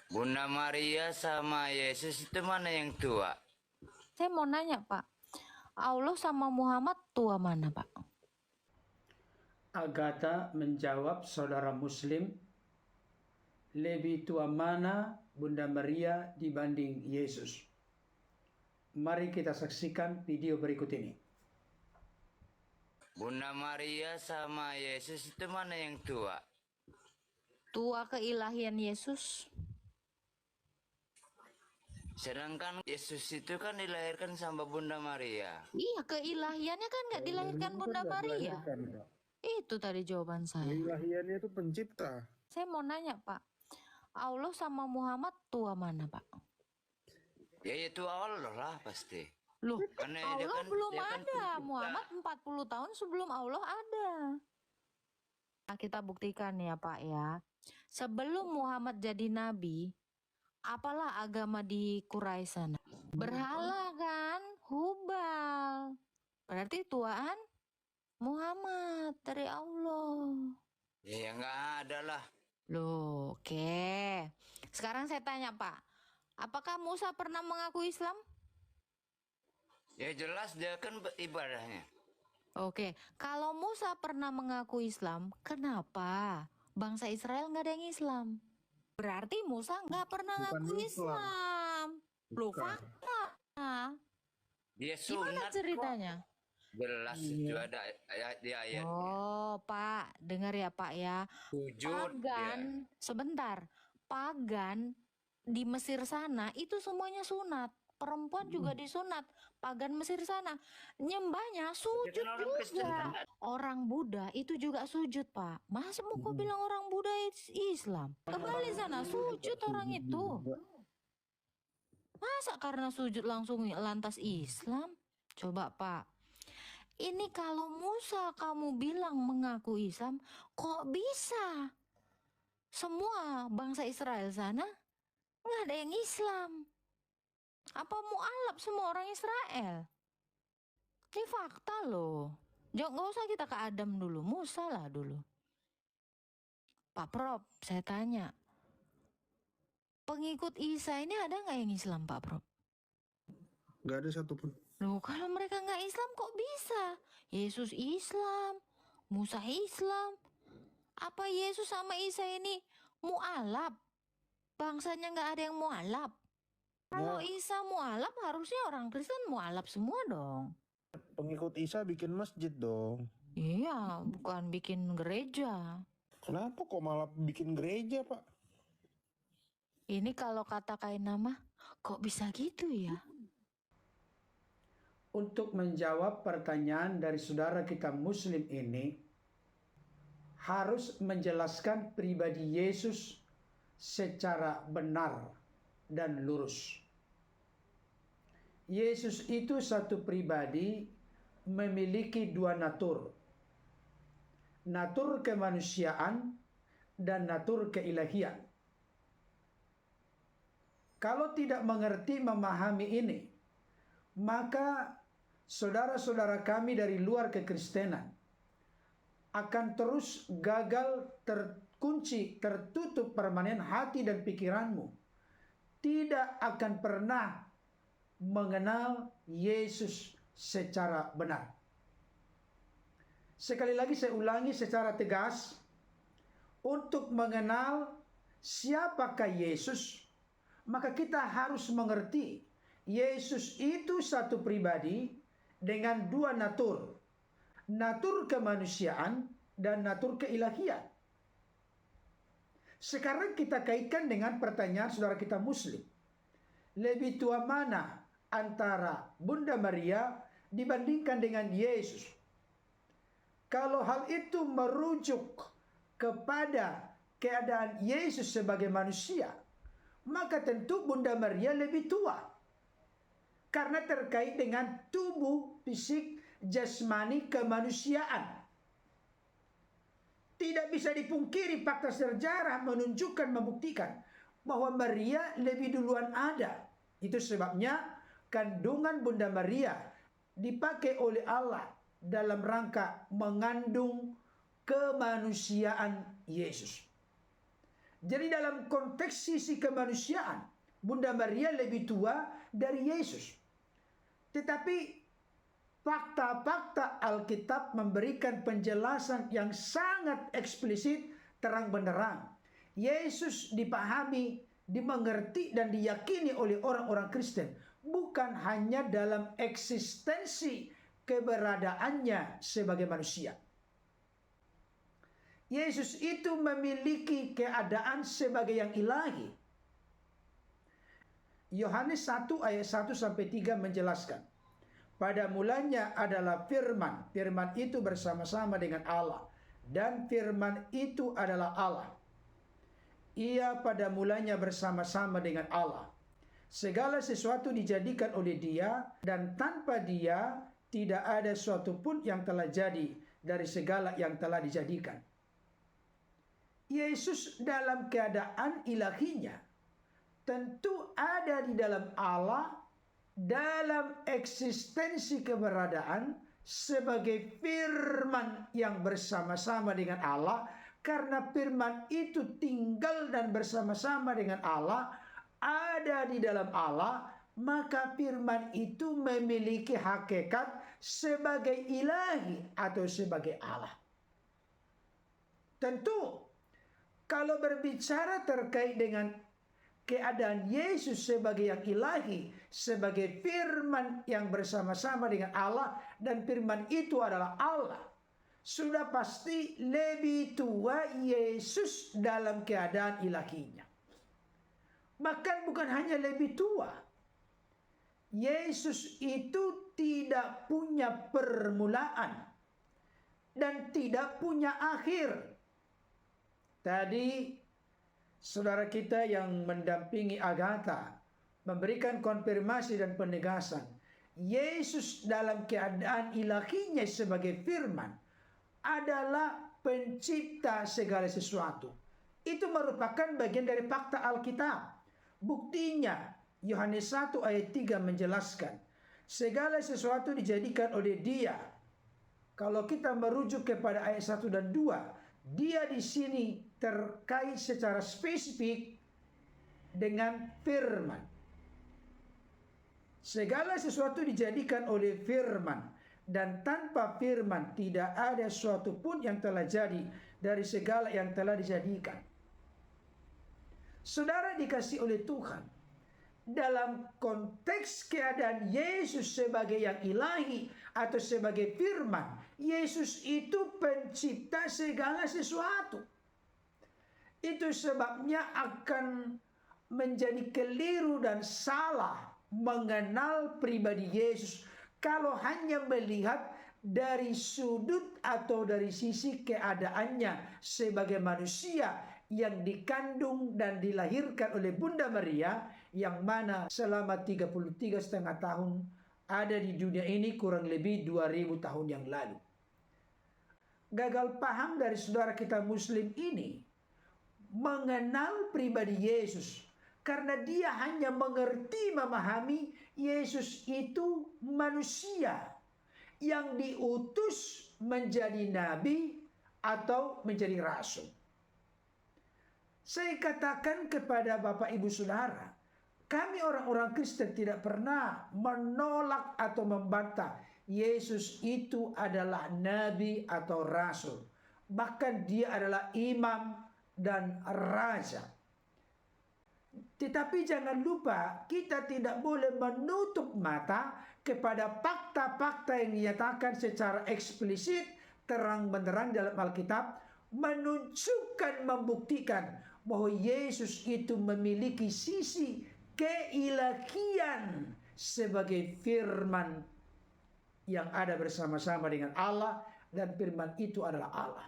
Bunda Maria sama Yesus itu mana yang tua? Saya mau nanya, Pak. Allah sama Muhammad tua mana, Pak? Agatha menjawab saudara Muslim, lebih tua mana Bunda Maria dibanding Yesus? Mari kita saksikan video berikut ini. Bunda Maria sama Yesus itu mana yang tua? Tua keilahian Yesus. Sedangkan Yesus itu kan dilahirkan sama Bunda Maria. Iya, keilahiannya kan nggak dilahirkan Bunda Maria. Itu tadi jawaban saya. Keilahiannya itu pencipta. Saya mau nanya, Pak. Allah sama Muhammad tua mana, Pak? Ya itu Allah lah pasti. Loh, Karena Allah belum dia kan ada. pencipta. Muhammad 40 tahun sebelum Allah ada. Nah, kita buktikan ya, Pak ya. Sebelum Muhammad jadi nabi, apalah agama di Quraisy sana? Berhala kan? Hubal. Berarti tuaan Muhammad dari Allah. Ya nggak ada lah. Loh, oke. Sekarang saya tanya, Pak. Apakah Musa pernah mengaku Islam? Ya jelas dia kan ibadahnya. Oke, kalau Musa pernah mengaku Islam, kenapa bangsa Israel nggak ada yang Islam? Berarti Musa nggak pernah Bukan ngaku Islam. Islam. Loh, Bukan. fakta. Dia Gimana sunat kok. ceritanya? Jelas itu ada di ayat. Oh, Pak, dengar ya, Pak ya. Sujud. Pagan, sebentar. Pagan di Mesir sana itu semuanya sunat. Perempuan juga disunat. Pagan Mesir sana nyembahnya sujud Kan orang Kristen juga. kan? Orang Buddha itu juga sujud, Pak. Masa mau kau bilang orang Buddha Islam? Kembali sana sujud orang itu. Masa karena sujud langsung lantas Islam? Coba, Pak. Ini kalau Musa kamu bilang mengaku Islam, kok bisa? Semua bangsa Israel sana nggak ada yang Islam. Apa mualaf semua orang Israel? Ini fakta loh. Jangan nggak usah kita ke Adam dulu, Musa lah dulu. Pak Prof, saya tanya, pengikut Isa ini ada nggak yang Islam, Pak Prof? Gak ada satupun. Loh, kalau mereka nggak Islam kok bisa? Yesus Islam, Musa Islam. Apa Yesus sama Isa ini mualaf? Bangsanya nggak ada yang mualaf. Kalau Isa mualaf harusnya orang Kristen mualaf semua dong. Pengikut Isa bikin masjid dong. Iya, bukan bikin gereja. Kenapa kok malah bikin gereja, Pak? Ini kalau kata kain nama, kok bisa gitu ya? Untuk menjawab pertanyaan dari saudara kita Muslim ini, harus menjelaskan pribadi Yesus secara benar dan lurus. Yesus itu satu pribadi memiliki dua natur. Natur kemanusiaan dan natur keilahian. Kalau tidak mengerti memahami ini, maka saudara-saudara kami dari luar kekristenan akan terus gagal, terkunci, tertutup permanen hati dan pikiranmu. Tidak akan pernah mengenal Yesus secara benar. Sekali lagi saya ulangi secara tegas, untuk mengenal siapakah Yesus, maka kita harus mengerti Yesus itu satu pribadi dengan dua natur. Natur kemanusiaan dan natur keilahian. Sekarang kita kaitkan dengan pertanyaan saudara kita Muslim. Lebih tua mana antara Bunda Maria dibandingkan dengan Yesus? Kalau hal itu merujuk kepada keadaan Yesus sebagai manusia, maka tentu Bunda Maria lebih tua. Karena terkait dengan tubuh, fisik, jasmani, kemanusiaan. Tidak bisa dipungkiri fakta sejarah menunjukkan, membuktikan bahwa Maria lebih duluan ada. Itu sebabnya kandungan Bunda Maria dipakai oleh Allah dalam rangka mengandung kemanusiaan Yesus. Jadi dalam konteks sisi kemanusiaan, Bunda Maria lebih tua dari Yesus. Tetapi fakta-fakta Alkitab memberikan penjelasan yang sangat eksplisit, terang benderang. Yesus dipahami, dimengerti dan diyakini oleh orang-orang Kristen bukan hanya dalam eksistensi keberadaannya sebagai manusia. Yesus itu memiliki keadaan sebagai yang ilahi. Yohanes 1 ayat 1 sampai 3 menjelaskan, pada mulanya adalah firman. Firman itu bersama-sama dengan Allah, dan firman itu adalah Allah. Ia pada mulanya bersama-sama dengan Allah. Segala sesuatu dijadikan oleh Dia, dan tanpa Dia tidak ada suatu pun yang telah jadi dari segala yang telah dijadikan. Yesus dalam keadaan ilahinya tentu ada di dalam Allah, dalam eksistensi keberadaan sebagai firman yang bersama-sama dengan Allah. Karena firman itu tinggal dan bersama-sama dengan Allah, ada di dalam Allah, maka firman itu memiliki hakikat sebagai ilahi atau sebagai Allah. Tentu, kalau berbicara terkait dengan keadaan Yesus sebagai yang ilahi, sebagai firman yang bersama-sama dengan Allah, dan firman itu adalah Allah, sudah pasti lebih tua Yesus dalam keadaan ilahinya. Bahkan bukan hanya lebih tua, Yesus itu tidak punya permulaan dan tidak punya akhir. Tadi saudara kita yang mendampingi Agatha memberikan konfirmasi dan penegasan. Yesus dalam keadaan ilahinya sebagai firman adalah pencipta segala sesuatu. Itu merupakan bagian dari fakta Alkitab. Buktinya Yohanes 1 ayat 3 menjelaskan, segala sesuatu dijadikan oleh Dia. Kalau kita merujuk kepada ayat 1 dan 2, Dia di sini terkait secara spesifik dengan firman. Segala sesuatu dijadikan oleh firman, dan tanpa firman tidak ada suatu pun yang telah jadi dari segala yang telah dijadikan. Saudara dikasih oleh Tuhan, dalam konteks keadaan Yesus sebagai yang ilahi atau sebagai firman, Yesus itu pencipta segala sesuatu. Itu sebabnya akan menjadi keliru dan salah mengenal pribadi Yesus kalau hanya melihat dari sudut atau dari sisi keadaannya sebagai manusia yang dikandung dan dilahirkan oleh Bunda Maria, yang mana selama 33,5 tahun ada di dunia ini kurang lebih 2000 tahun yang lalu. Gagal paham dari saudara kita Muslim ini mengenal pribadi Yesus, karena dia hanya mengerti, memahami Yesus itu manusia yang diutus menjadi nabi atau menjadi rasul. Saya katakan kepada Bapak Ibu Saudara, kami orang-orang Kristen tidak pernah menolak atau membantah Yesus itu adalah nabi atau rasul. Bahkan dia adalah imam dan raja. Tetapi jangan lupa, kita tidak boleh menutup mata kepada fakta-fakta yang dinyatakan secara eksplisit, terang-benderang dalam Alkitab, menunjukkan, membuktikan bahwa Yesus itu memiliki sisi keilahian sebagai firman yang ada bersama-sama dengan Allah, dan firman itu adalah Allah.